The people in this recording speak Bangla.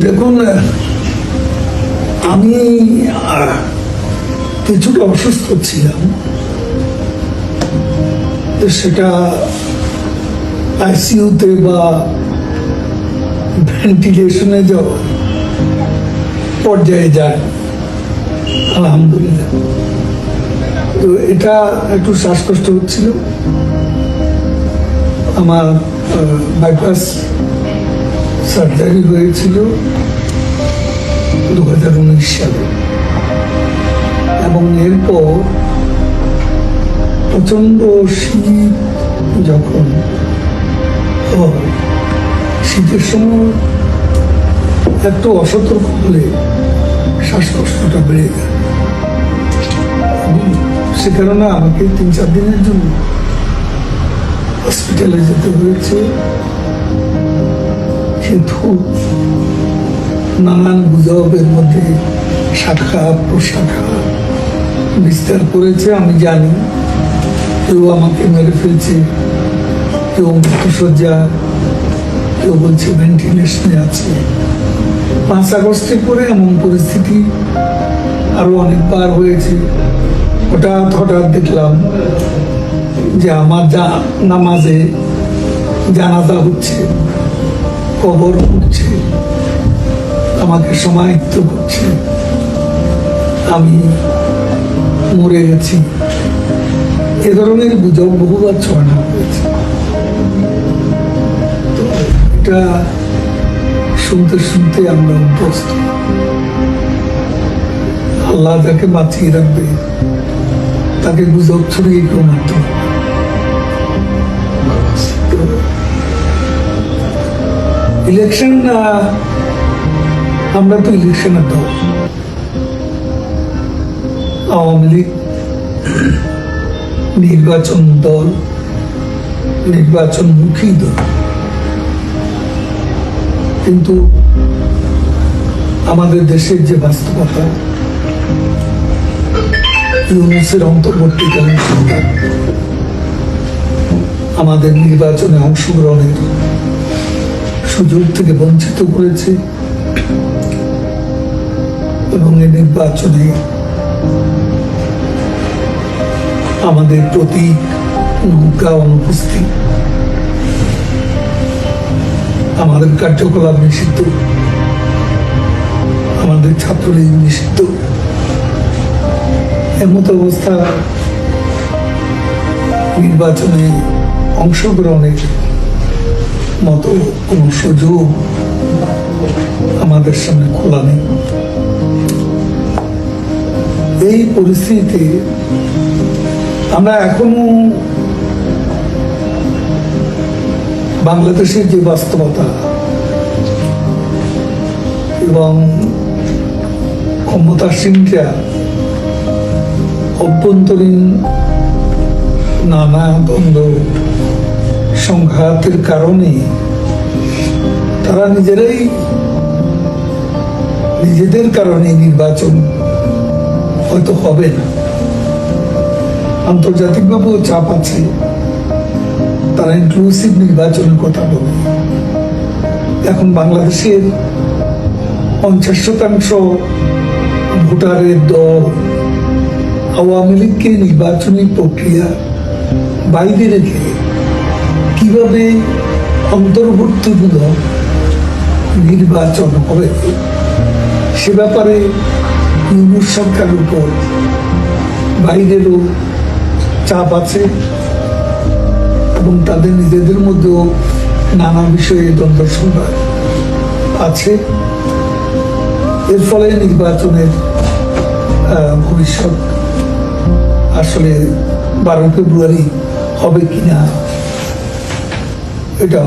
দেখুন, আমি কিছুটা অসুস্থ ছিলাম, তো সেটা আইসিইউতে বা ভেন্টিলেশনে যাওয়া পর্যায়ে যায় আলহামদুলিল্লাহ। তো এটা একটু শ্বাসকষ্ট হচ্ছিল। আমার বাইপাস সার্জারি হয়েছিল 2019 সালে, এবং এরপর প্রচন্ড শীত যখন হয়, শীতের সময় একটু অসতর্ক হলে শ্বাসকষ্টটা বেড়ে যায়, এবং সে কারণে আমাকে 3-4 দিনের জন্য হসপিটালে যেতে হয়েছে। কিন্তু নানান গুজবের মধ্যে শাখা প্রশাখা বিস্তার করেছে। আমি জানি কেউ আমাকে মেরে ফেলছে, কেউ মৃত্যুশয্যা, কেউ বলছে ভেন্টিলেশনে আছে। 5 আগস্টের পরে এমন পরিস্থিতি আরো অনেকবার হয়েছে। হঠাৎ দেখলাম যে আমার নামাজে জানাজা হচ্ছে, কবর করছে, আমাকে সমাহিত করছে, আমি মরে গেছি। এ ধরনের গুজব বহুবার ছড়ানো হয়েছে। তো এটা শুনতে শুনতে আমরা অভ্যস্ত। আল্লাহ যাকে বাঁচিয়ে রাখবে তাকে গুজব ছড়িয়ে কেউ মারতে পারবে। ইলেকশন, আমরা তো ইলেকশনের দল, আওয়ামী লীগ নির্বাচন দল, নির্বাচনমুখী দল, কিন্তু আমাদের দেশের যে বাস্তবতা, ইউনূসের অন্তর্বর্তীকালীন সরকার আমাদের নির্বাচনে অংশগ্রহণের সুযোগ থেকে বঞ্চিত করেছে, এবং এই নির্বাচনে আমাদের প্রতি নৌকা অনুপস্থিত, আমাদের কার্যকলাপ নিষিদ্ধ, আমাদের ছাত্রলীগ নিষিদ্ধ। এমত অবস্থা নির্বাচনে অংশগ্রহণের মতো কোন সুযোগ আমাদের সামনে খোলা নেই। এই পরিস্থিতিতে আমরা এখনো বাংলাদেশের যে বাস্তবতা এবং ক্ষমতাসীনরা অভ্যন্তরীণ নানা দ্বন্দ্ব সংঘাতের কারণে তারা নিজেদের কারণে নির্বাচন হয়তো হবে না। আন্তর্জাতিকভাবেও চাপ আছে, তারা ইনক্লুসিভ নির্বাচনের কথা বলে। এখন বাংলাদেশের 50% ভোটারের দল আওয়ামী লীগকে নির্বাচনী প্রক্রিয়া বাইরে রেখে কিভাবে অন্তর্ভুক্তিমূলক নির্বাচন হবে, সে ব্যাপারে ইউনূস সরকারের উপর বাইরেরও চাপ আছে, এবং তাদের নিজেদের মধ্যেও নানা বিষয়ে দ্বন্দ্ব সংঘাত আছে। এর ফলে নির্বাচনের ভবিষ্যৎ আসলে 12 ফেব্রুয়ারি হবে কিনা এটা